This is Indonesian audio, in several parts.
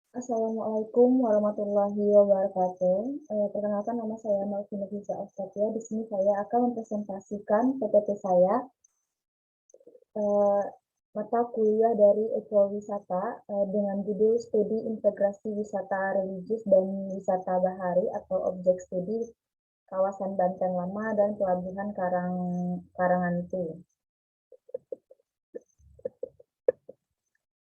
Assalamualaikum warahmatullahi wabarakatuh. Perkenalkan nama saya Malvina Giza Ostatia. Di sini saya akan mempresentasikan PPT saya, eh, mata kuliah dari ekowisata dengan judul Studi Integrasi Wisata Religius dan Wisata Bahari atau Objek Studi Kawasan Banten Lama dan Pelabuhan Karangantu.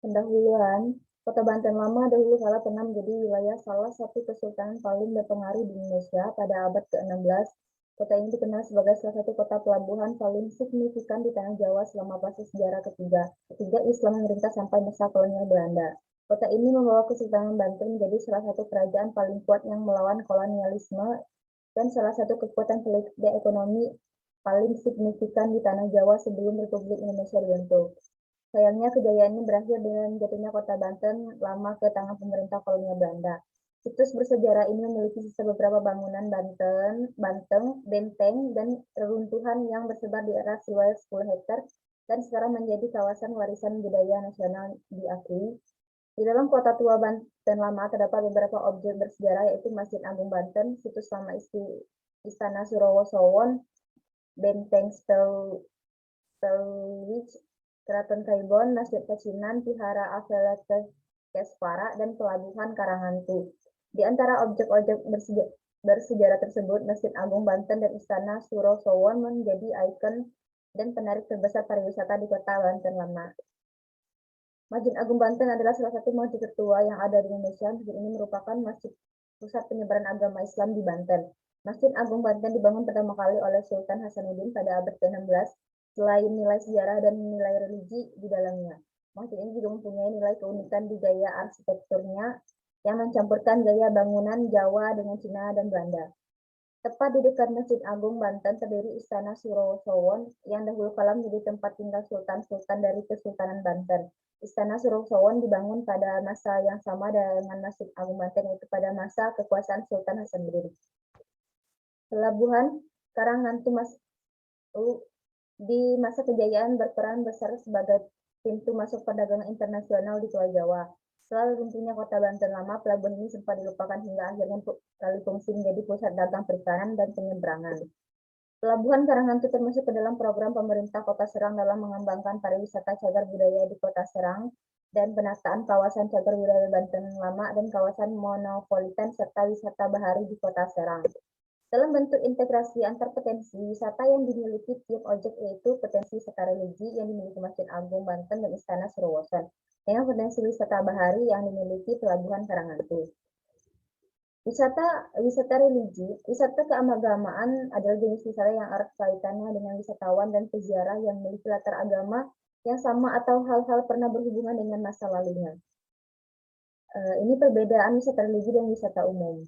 Pendahuluan, Kota Banten Lama dahulu kala pernah menjadi wilayah salah satu kesultanan paling berpengaruh di Indonesia pada abad ke-16. Kota ini dikenal sebagai salah satu kota pelabuhan paling signifikan di Tanah Jawa selama fase sejarah ketiga. Ketiga Islam memerintah sampai masa kolonial Belanda. Kota ini membawa Kesultanan Banten menjadi salah satu kerajaan paling kuat yang melawan kolonialisme dan salah satu kekuatan politik dan ekonomi paling signifikan di Tanah Jawa sebelum Republik Indonesia dibentuk. Sayangnya kejayaan ini berakhir dengan jatuhnya Kota Banten Lama ke tangan pemerintah kolonial Belanda. Situs bersejarah ini memiliki sisa beberapa bangunan benteng, dan reruntuhan yang bersebar di area seluas 10 hektar dan sekarang menjadi kawasan warisan budaya nasional diakui. Di dalam Kota Tua Banten Lama terdapat beberapa objek bersejarah yaitu Masjid Agung Banten, situs lama Istana Surowo Sowon, Benteng Stelwich, Keraton Kaibon, Masjid Pecinan, Vihara Avalokiteshvara, dan Pelabuhan Karangantu. Di antara objek-objek bersejarah tersebut, Masjid Agung Banten dan Istana Surosowon menjadi ikon dan penarik terbesar pariwisata di Kota Banten Lama. Masjid Agung Banten adalah salah satu masjid tertua yang ada di Indonesia. Masjid ini merupakan masjid pusat penyebaran agama Islam di Banten. Masjid Agung Banten dibangun pertama kali oleh Sultan Hasanuddin pada abad ke-16. Selain nilai sejarah dan nilai religi di dalamnya, masjid ini juga mempunyai nilai keunikan di gaya arsitekturnya yang mencampurkan gaya bangunan Jawa dengan Cina dan Belanda. Tepat di dekat Masjid Agung Banten terdiri Istana Surosowon yang dahulu kala menjadi tempat tinggal sultan-sultan dari Kesultanan Banten. Istana Surosowon dibangun pada masa yang sama dengan Masjid Agung Banten, yaitu pada masa kekuasaan Sultan Hasanuddin. Pelabuhan Karangantu di masa kejayaan berperan besar sebagai pintu masuk perdagangan internasional di Pulau Jawa. Setelah runtuhnya Kota Banten Lama, pelabuhan ini sempat dilupakan hingga akhirnya kali fungsi menjadi pusat dagang perikanan dan penyeberangan. Pelabuhan Karangantu termasuk ke dalam program pemerintah Kota Serang dalam mengembangkan pariwisata cagar budaya di Kota Serang dan penataan kawasan cagar budaya Banten Lama dan kawasan monopolitan serta wisata bahari di Kota Serang. Dalam bentuk integrasi antar potensi wisata yang dimiliki tiap objek, yaitu potensi wisata religi yang dimiliki Masjid Agung Banten dan Istana Surowosan, dengan potensi wisata bahari yang dimiliki Pelabuhan Karangantu. Wisata religi, wisata keagamaan adalah jenis wisata yang erat kaitannya dengan wisatawan dan peziarah yang memiliki latar agama yang sama atau hal-hal pernah berhubungan dengan masa lalunya. Ini perbedaan wisata religi dan wisata umum.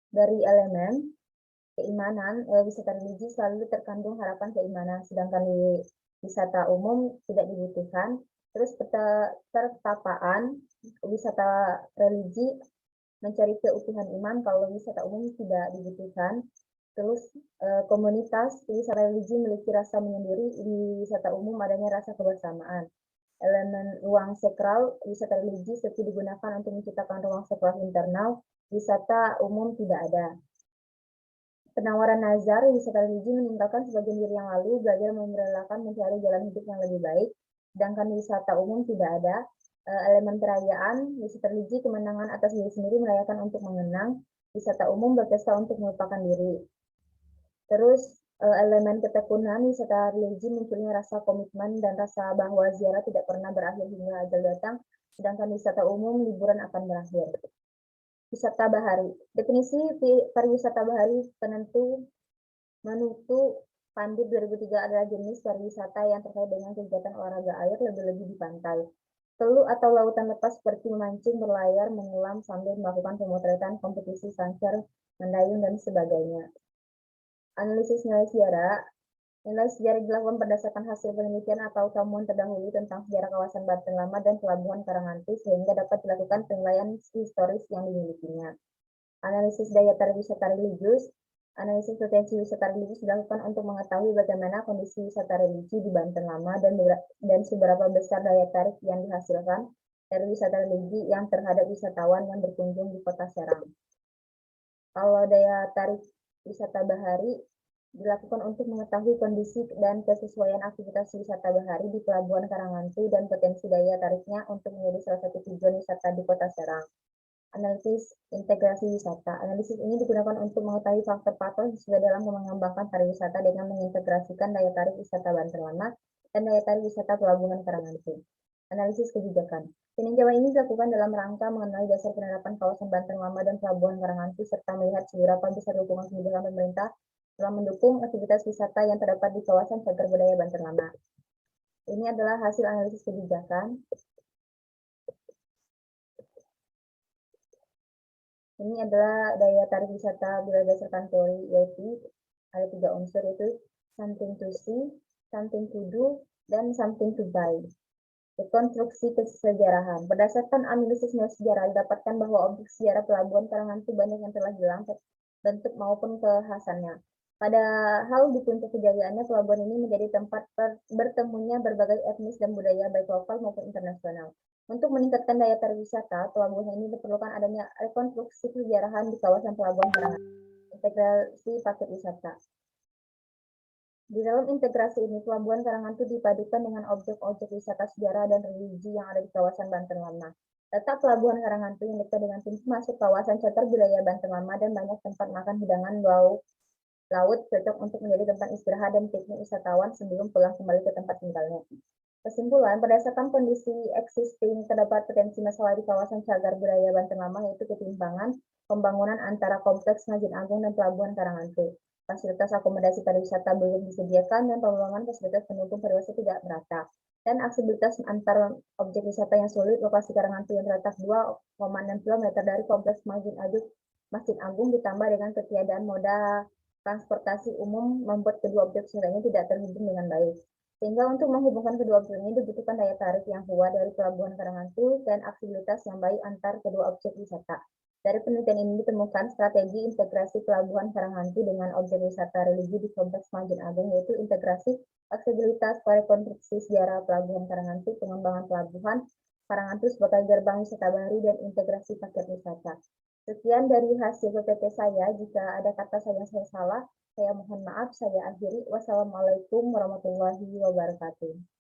Dari elemen keimanan, wisata religi selalu terkandung harapan keimanan, sedangkan di wisata umum tidak dibutuhkan. Terus pertapaan, wisata religi mencari keutuhan iman, kalau wisata umum tidak dibutuhkan. Terus komunitas wisata religi memiliki rasa menyendiri, di wisata umum adanya rasa kebersamaan. Elemen ruang sakral, wisata religi seperti digunakan untuk menciptakan ruang sakral internal, wisata umum tidak ada. Penawaran nazar, wisata religi meninggalkan sebagian diri yang lalu, belajar merelakan mencari jalan hidup yang lebih baik, sedangkan wisata umum tidak ada. Elemen perayaan, wisata religi kemenangan atas diri sendiri merayakan untuk mengenang, wisata umum berpesta untuk melupakan diri. Terus elemen ketekunan, wisata religi munculnya rasa komitmen dan rasa bahwa ziarah tidak pernah berakhir hingga ajal datang, sedangkan wisata umum liburan akan berakhir. Wisata bahari. Definisi pariwisata bahari menurut Pandit 2003 adalah jenis pariwisata yang terkait dengan kegiatan olahraga air, lebih-lebih di pantai. Teluk atau lautan lepas seperti memancing, berlayar, menyelam sambil melakukan pemotretan, kompetisi sancar, mendayung, dan sebagainya. Analisis nilai sejarah. Nilai sejarah dilakukan berdasarkan hasil penelitian atau temuan terdahulu tentang sejarah kawasan Banten Lama dan Pelabuhan Karangantu sehingga dapat dilakukan penilaian historis yang dimilikinya. Analisis daya tarik wisata religius. Analisis potensi wisata religius dilakukan untuk mengetahui bagaimana kondisi wisata religi di Banten Lama dan seberapa besar daya tarik yang dihasilkan. dari wisata religi yang terhadap wisatawan yang berkunjung di Kota Serang. Kalau daya tarik wisata bahari dilakukan untuk mengetahui kondisi dan kesesuaian aktivitas wisata bahari di Pelabuhan Karangantu dan potensi daya tariknya untuk menjadi salah satu tujuan wisata di Kota Serang. Analisis integrasi wisata. Analisis ini digunakan untuk mengetahui faktor-faktor sesuai dalam mengembangkan pariwisata dengan mengintegrasikan daya tarik wisata Banten Lama dan daya tarik wisata Pelabuhan Karangantu. Analisis kebijakan. Peninjauan ini dilakukan dalam rangka mengenai dasar penerapan kawasan Banten Lama dan Pelabuhan Karangantu serta melihat seberapa besar dukungan kebijakan pemerintah dalam mendukung aktivitas wisata yang terdapat di kawasan cagar budaya Banten Lama. Ini adalah hasil analisis kebijakan. Ini adalah daya tarik wisata berdasarkan teori yaitu ada 3 unsur, yaitu something to see, something to do, dan something to buy. Rekonstruksi kesejarahan. Berdasarkan analisis sejarah, didapatkan bahwa objek sejarah Pelabuhan Karangantu banyak yang telah hilang bentuk maupun kekhasannya. Padahal di puncak kejayaannya, pelabuhan ini menjadi tempat bertemunya berbagai etnis dan budaya baik lokal maupun internasional. Untuk meningkatkan daya tarik wisata, pelabuhan ini diperlukan adanya rekonstruksi kesejarahan di kawasan Pelabuhan Karangantu. Integrasi paket wisata. Di dalam integrasi ini, Pelabuhan Karangantu dipadukan dengan objek-objek wisata sejarah dan religi yang ada di kawasan Banten Lama. Letak Pelabuhan Karangantu yang dekat dengan pintu masuk kawasan cagar budaya Banten Lama dan banyak tempat makan hidangan laut cocok untuk menjadi tempat istirahat dan piknik wisatawan sebelum pulang kembali ke tempat tinggalnya. Kesimpulan, berdasarkan kondisi existing, terdapat potensi masalah di kawasan cagar budaya Banten Lama, yaitu ketimpangan pembangunan antara kompleks Masjid Agung dan Pelabuhan Karangantu. Fasilitas akomodasi pariwisata belum disediakan dan pengembangan fasilitas pendukung pariwisata tidak merata. Dan aksesibilitas antar objek wisata yang sulit, lokasi Karangantu yang terletak 2,6 km dari kompleks Masjid Agung ditambah dengan ketiadaan moda transportasi umum membuat kedua objek wisata ini tidak terhubung dengan baik. Sehingga untuk menghubungkan kedua objek ini dibutuhkan daya tarik yang kuat dari Pelabuhan Karangantu dan aksesibilitas yang baik antar kedua objek wisata. Dari penelitian ini ditemukan strategi integrasi Pelabuhan Karangantu dengan objek wisata religi di kompleks Masjid Agung, yaitu integrasi aksesibilitas, rekonstruksi sejarah Pelabuhan Karangantu, pengembangan Pelabuhan Karangantu sebagai gerbang wisata baru, dan integrasi paket wisata. Sekian dari hasil PPT saya. Jika ada kata saya salah, saya mohon maaf. Saya akhiri. Wassalamualaikum warahmatullahi wabarakatuh.